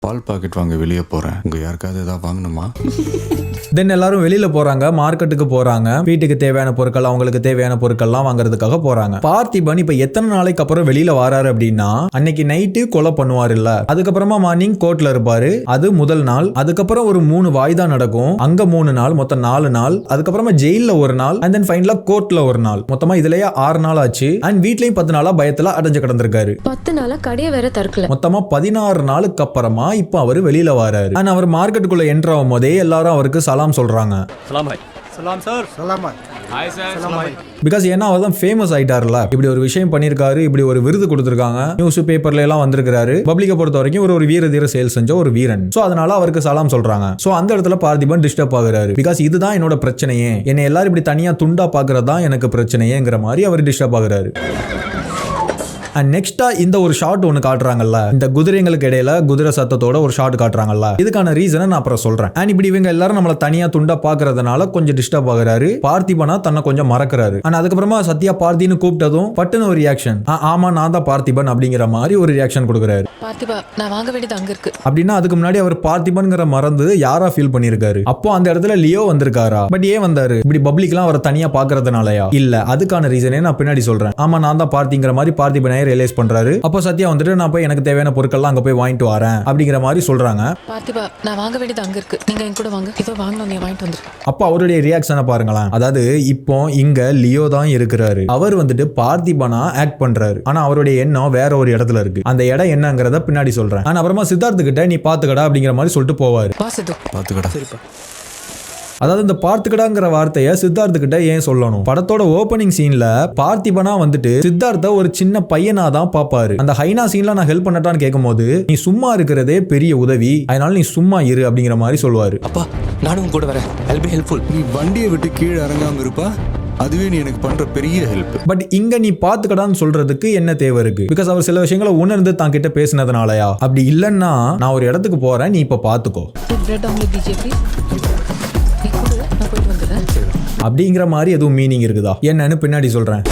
பால் packet வாங்க வெளியே போறேன். உங்க யாருக்காவது ஏதாவது வாங்கணுமா? தென் எல்லாரும் வெளியில போறாங்க, மார்க்கெட்டுக்கு போறாங்க, வீட்டுக்கு தேவையான பொருட்கள், அவங்களுக்கு தேவையான பொருட்கள்லாம் வாங்குறதுக்காக போறாங்க. பார்த்திபன் இப்ப எத்தனை நாளைக்கு அப்புறம் வெளியில வராரு அப்படின்னா, அன்னைக்கு நைட்டு கொலை பண்ணுவாரு இல்ல, அதுக்கப்புறமா மார்னிங் கோர்ட்ல இருப்பாரு. அது முதல் நாள். அதுக்கப்புறம் ஒரு 3 வாய்தா நடக்கும். அங்க 3 நாள், மொத்தம் 4 நாள். அதுக்கப்புறமா ஜெயில ஒரு நாள், அண்ட் தென் ஃபைனலா கோர்ட்ல ஒரு நாள். மொத்தமா இதுலயே 6 நாள் ஆச்சு. அண்ட் வீட்லயும் 10 நாளா பயத்துல அடைஞ்சு கிடந்திருக்காரு. 10 நாளா கடையை வேற திறக்கல. மொத்தமா 16 நாளுக்கு அப்புறமா இப்ப அவரு வெளியில வராரு. அண்ட் அவர் மார்க்கெட்டுக்குள்ள என்டர் ஆகும் போதே எல்லாரும் அவருக்கு சலாம் சொல்றாங்க. சலாம் பாய். சலாம் சார். சலாம் பாய். Hi sir. சலாம் பாய். பிகாஸ் ஏன்னா அவர் தான் ஃபேமஸ் ஆயிட்டார்ல, இப்படி ஒரு விஷயம் பண்ணிருக்காரு, இப்படி ஒரு விருது கொடுத்திருக்காங்க, நியூஸ் பேப்பர்ல எல்லாம் வந்திருக்காரு. பப்ளிக்கை பொறுத்த வரைக்கும் ஒரு வீர தீர செயல் செஞ்ச ஒரு வீரன். சோ அதனால அவருக்கு சலாம் சொல்றாங்க. சோ அந்த இடத்துல பார்த்திபன் டிஸ்டர்ப் ஆகுறாரு. பிகாஸ் இதுதான் என்னோட பிரச்சனையே, என்னை எல்லாரும் இப்படி தனியா துண்டா பாக்குறது தான் எனக்கு பிரச்சனையேங்கிற மாதிரி அவர் டிஸ்டர்ப் ஆகுறாரு. அண்ட் நெக்ஸ்டா இந்த ஒரு ஷாட் ஒன்று காட்டுறாங்கல்ல, இந்த குதிரைங்களுக்கு இடையில குதிரை சத்தத்தோட ஒரு ஷாட் காட்டுறாங்கல்ல, இதுக்கான ரீசனை நான் அப்புறம் சொல்றேன். அண்ட் இப்படி இவங்க எல்லாரும் நம்மள தனியா துண்டா பாக்குறதுனால கொஞ்சம் டிஸ்டர்ப் ஆகுறாரு. பார்த்திபனா தன்னை கொஞ்சம் மறக்கிறாரு. அண்ட் அதுக்கப்புறமா சத்யா பார்த்தின்னு கூப்பிட்டதும் பட்டுன்னு ஒரு ரியாக்ஷன், ஆமா நான் தான் பார்த்திபன் அப்படிங்கிற மாதிரி ஒரு ரியாக்ஷன் கொடுக்குறாரு. பார்த்திபா, நான் வாங்க வேண்டியது அங்க இருக்கு அப்படின்னா அதுக்கு முன்னாடி அவர் பார்த்திபன்ங்கிற மறந்து யாரா ஃபீல் பண்ணிருக்காரு. அப்போ அந்த இடத்துல லியோ வந்திருக்காரா? பட் ஏன் வந்தாரு? இப்படி பப்ளிக்லாம் அவரை தனியா பாக்குறதுனாலயா? இல்ல, அதுக்கான ரீசனே நான் பின்னாடி சொல்றேன். ஆமா நான் தான் பார்த்திங்கிற மாதிரி பார்த்திபனை ரியலைஸ் பண்றாரு. அப்போ சத்யா வந்துட்டு நான் போய் எனக்கு தேவையான பொருட்கள்லாம் அங்க போய் வாங்கிட்டு வரேன் அப்படிங்கிற மாதிரி சொல்றாங்க. பார்த்திபா, நான் வாங்க வேண்டியது அங்க இருக்கு, நீங்க என் கூட வாங்க, இதோ வாங்கணும், நீ வாங்கிட்டு வந்துரு. அப்போ அவருடைய ரியாக்ஷனை பாருங்களேன். அதாவது இப்போ இங்க லியோ தான் இருக்கிறாரு. அவர் வந்துட்டு பார்த்திபனா ஆக்ட் பண்றாரு. ஆனா அவருடைய எண்ணம் வேற ஒரு இடத்துல இருக்கு. அந்த இடம் என்னங்கறத பின்னாடி சொல்றேன். ஆனா அப்புறமா சித்தார்த்து கிட்ட நீ பாத்துக்கடா அப்படிங்கிற மாதிரி சொல்லிட்டு போவாரு. பாத்துக்கடா. சரிப்பா. அதாவது இந்த பார்த்துக்கடாங்கிற வார்த்தையை சித்தார்த்து கிட்ட ஏன் சொல்லணும்? படத்தோட ஓப்பனிங் சீன்ல பார்த்திபனா வந்துட்டு சித்தார்த்த ஒரு சின்ன பையனா தான் பாப்பாரு. அந்த ஹைனா சீன்ல நான் ஹெல்ப் பண்ணட்டான்னு கேட்கும் போது, நீ சும்மா இருக்கிறதே பெரிய உதவி, அதனால நீ சும்மா இரு அப்படிங்கிற மாதிரி சொல்லுவாரு. அப்பா நானும் கூட வரேன், I'll be helpful. நீ வண்டியை விட்டு கீழே இறங்காம இருப்பா, அதுவே நீ எனக்கு பண்ற பெரிய ஹெல்ப். பட் இங்க நீ பாத்துக்கடான்னு சொல்றதுக்கு என்ன தேவை இருக்கு? பிகாஸ் அவர் சில விஷயங்களை உணர்ந்து தான் கிட்ட பேசினதுனாலயா? அப்படி இல்லன்னா நான் ஒரு இடத்துக்கு போறேன், நீ இப்ப பாத்துக்கோ அப்படிங்கிற மாதிரி எதுவும் மீனிங் இருக்குதா என்னன்னு பின்னாடி சொல்றேன்.